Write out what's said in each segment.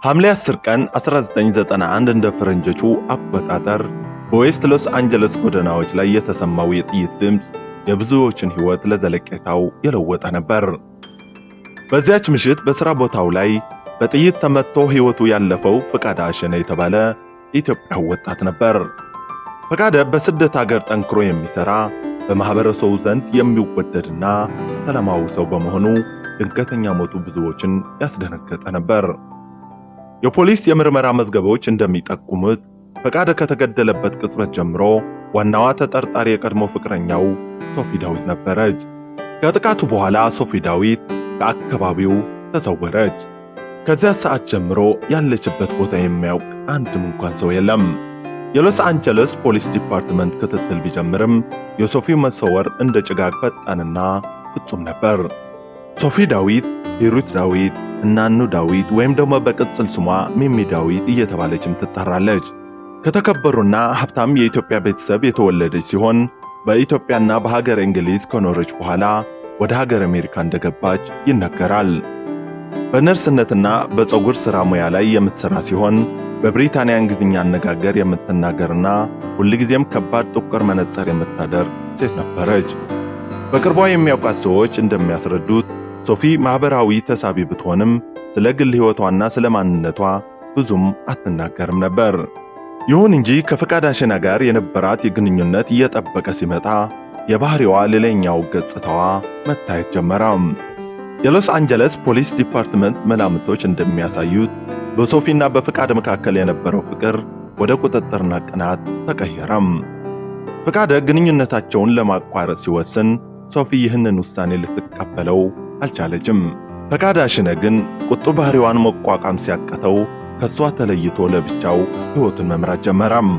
ሐምሌ 10 ቀን 1991 እንደ ፈረንጆቹ አቆጣጠር በዌስት ሎስ አንጀለስ ጎዳናዎች ላይ የተሰማው የጥይት ድምጽ የብዙዎችን ሕይወት ለዘለቄታው የለወጠ ነበር። በዚያች ምሽት በሥራ ቦታው ላይ በጥይት ተመትቶ ሕይወቱ ያለፈው ፈቃደ አሸነ የተባለ ኢትዮጵያዊ ወጣት ነበር። ፈቃደ በስደት ሀገር ጠንክሮ የሚሰራ በማህበረሰቡ ዘንድ የሚወደድና ሰላማዊ ሰው በመሆኑ ድንገተኛ ሞቱ ብዙዎችን ያስደነገጠ ነበር። የፖሊስ የምርመራ መዝገቦች እንደሚጠቁሙት ፈቃደ ከተገደለበት ቅጽበት ጀምሮ ዋናዋ ተጠርጣሪ የቀድሞ ፍቅረኛው ሶፊ ዳዊት ነበረች። ከጥቃቱ በኋላ ሶፊ ዳዊት ከአካባቢው ተሰወረች። ከዚያ ሰዓት ጀምሮ ያለችበት ቦታ የሚያውቅ አንድም እንኳን ሰው የለም። የሎስ አንጀለስ ፖሊስ ዲፓርትመንት ክትትል ቢጀምርም የሶፊ መሰወር እንደ ጭጋግ ፈጣንና ፍጹም ነበር። ሶፊ ዳዊት፣ ሂሩት ዳዊት፣ እናኑ ዳዊት ወይም ደግሞ በቅጽል ስሟ ሚሚ ዳዊት እየተባለችም ትጠራለች። ከተከበሩና ሀብታም የኢትዮጵያ ቤተሰብ የተወለደች ሲሆን በኢትዮጵያና በሀገር እንግሊዝ ከኖረች በኋላ ወደ ሀገር አሜሪካ እንደገባች ይነገራል። በነርስነትና በፀጉር ሥራ ሙያ ላይ የምትሰራ ሲሆን በብሪታንያ እንግሊዝኛ አነጋገር የምትናገርና ሁልጊዜም ከባድ ጥቁር መነጽር የምታደርግ ሴት ነበረች። በቅርቧ የሚያውቃት ሰዎች እንደሚያስረዱት ሶፊ ማህበራዊ ተሳቢ ብትሆንም ስለ ግል ሕይወቷና ስለ ማንነቷ ብዙም አትናገርም ነበር። ይሁን እንጂ ከፈቃደ አሸነ ጋር የነበራት የግንኙነት እየጠበቀ ሲመጣ የባህሪዋ ሌላኛው ገጽታዋ መታየት ጀመረ። የሎስ አንጀለስ ፖሊስ ዲፓርትመንት መላምቶች እንደሚያሳዩት በሶፊና በፈቃደ መካከል የነበረው ፍቅር ወደ ቁጥጥርና ቅናት ተቀየረም። ፈቃደ ግንኙነታቸውን ለማቋረጥ ሲወስን ሶፊ ይህንን ውሳኔ ልትቀበለው አልቻለችም። ፈቃደ አሸነ ግን ቁጡ ባህሪዋን መቋቋም ሲያቅተው ከሷ ተለይቶ ለብቻው ሕይወቱን መምራት ጀመረም።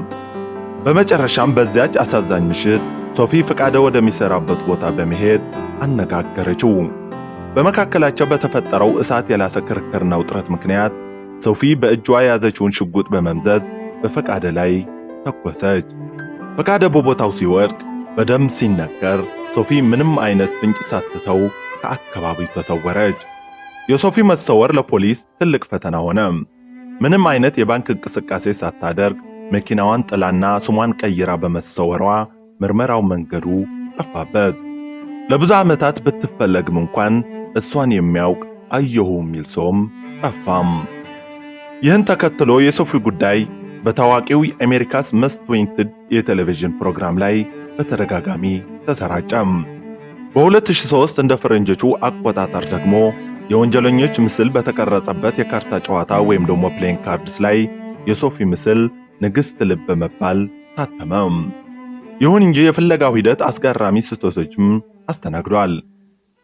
በመጨረሻም በዚያች አሳዛኝ ምሽት ሶፊ ፈቃደ ወደሚሰራበት ቦታ በመሄድ አነጋገረችው። በመካከላቸው በተፈጠረው እሳት የላሰ ክርክርና ውጥረት ምክንያት ሶፊ በእጇ የያዘችውን ሽጉጥ በመምዘዝ በፈቃደ ላይ ተኮሰች። ፈቃደ በቦታው ሲወድቅ በደም ሲነከር ሶፊ ምንም አይነት ፍንጭ ሳትተው ከአካባቢው ተሰወረች። የሶፊ መሰወር ለፖሊስ ትልቅ ፈተና ሆነ። ምንም አይነት የባንክ እንቅስቃሴ ሳታደርግ መኪናዋን ጥላና ስሟን ቀይራ በመሰወሯ ምርመራው መንገዱ ጠፋበት። ለብዙ ዓመታት ብትፈለግም እንኳን እሷን የሚያውቅ አየሁ የሚል ሰውም ጠፋም። ይህን ተከትሎ የሶፊ ጉዳይ በታዋቂው የአሜሪካስ መስት ዌንትድ የቴሌቪዥን ፕሮግራም ላይ በተደጋጋሚ ተሰራጨም። በ2003 እንደ ፈረንጆቹ አቆጣጠር ደግሞ የወንጀለኞች ምስል በተቀረጸበት የካርታ ጨዋታ ወይም ደግሞ ፕሌይንግ ካርድስ ላይ የሶፊ ምስል ንግሥት ልብ በመባል ታተመም። ይሁን እንጂ የፍለጋው ሂደት አስገራሚ ስህተቶችም አስተናግዷል።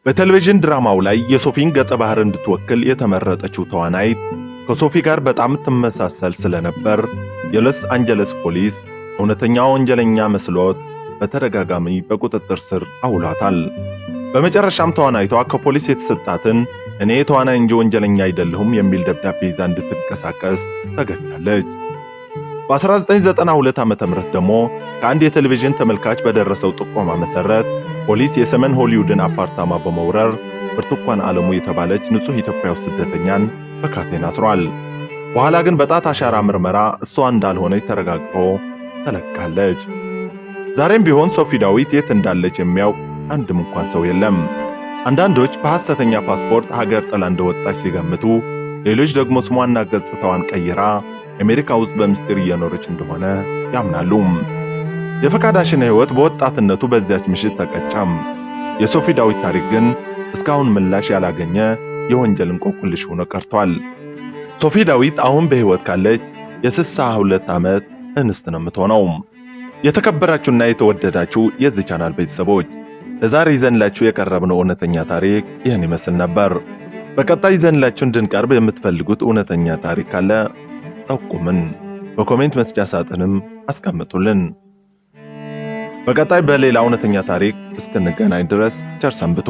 በቴሌቪዥን ድራማው ላይ የሶፊን ገጸ ባህር እንድትወክል የተመረጠችው ተዋናይት ከሶፊ ጋር በጣም ትመሳሰል ስለነበር የሎስ አንጀለስ ፖሊስ እውነተኛ ወንጀለኛ መስሎት በተደጋጋሚ በቁጥጥር ስር አውሏታል። በመጨረሻም ተዋናይቷ ከፖሊስ የተሰጣትን እኔ ተዋናይ እንጂ ወንጀለኛ አይደለሁም የሚል ደብዳቤ ይዛ እንድትንቀሳቀስ ተገድዳለች። በ1992 ዓ.ም ደግሞ ከአንድ የቴሌቪዥን ተመልካች በደረሰው ጥቆማ መሰረት ፖሊስ የሰሜን ሆሊውድን አፓርታማ በመውረር ብርቱካን ዓለሙ የተባለች ንጹሕ ኢትዮጵያዊ ስደተኛን በካቴና አስሯል። በኋላ ግን በጣት አሻራ ምርመራ እሷ እንዳልሆነች ተረጋግጦ ተለቃለች። ዛሬም ቢሆን ሶፊ ዳዊት የት እንዳለች የሚያውቅ አንድም እንኳን ሰው የለም። አንዳንዶች በሐሰተኛ ፓስፖርት ሀገር ጥላ እንደወጣች ሲገምቱ፣ ሌሎች ደግሞ ስሟና ገጽታዋን ቀይራ አሜሪካ ውስጥ በምስጢር እየኖረች እንደሆነ ያምናሉ። የፈቃደ አሸነ ሕይወት በወጣትነቱ በዚያች ምሽት ተቀጨም። የሶፊ ዳዊት ታሪክ ግን እስካሁን ምላሽ ያላገኘ የወንጀል እንቆቅልሽ ሆኖ ቀርቷል። ሶፊ ዳዊት አሁን በሕይወት ካለች የ62 ዓመት እንስት ነው የምትሆነው። የተከበራችሁና የተወደዳችሁ የዚህ ቻናል ቤተሰቦች ለዛሬ ይዘንላችሁ የቀረብነው እውነተኛ ታሪክ ይህን ይመስል ነበር። በቀጣይ ይዘንላችሁ እንድንቀርብ የምትፈልጉት እውነተኛ ታሪክ ካለ ጠቁምን፣ በኮሜንት መስጫ ሳጥንም አስቀምጡልን። በቀጣይ በሌላ እውነተኛ ታሪክ እስክንገናኝ ድረስ ቸር ሰንብቱ።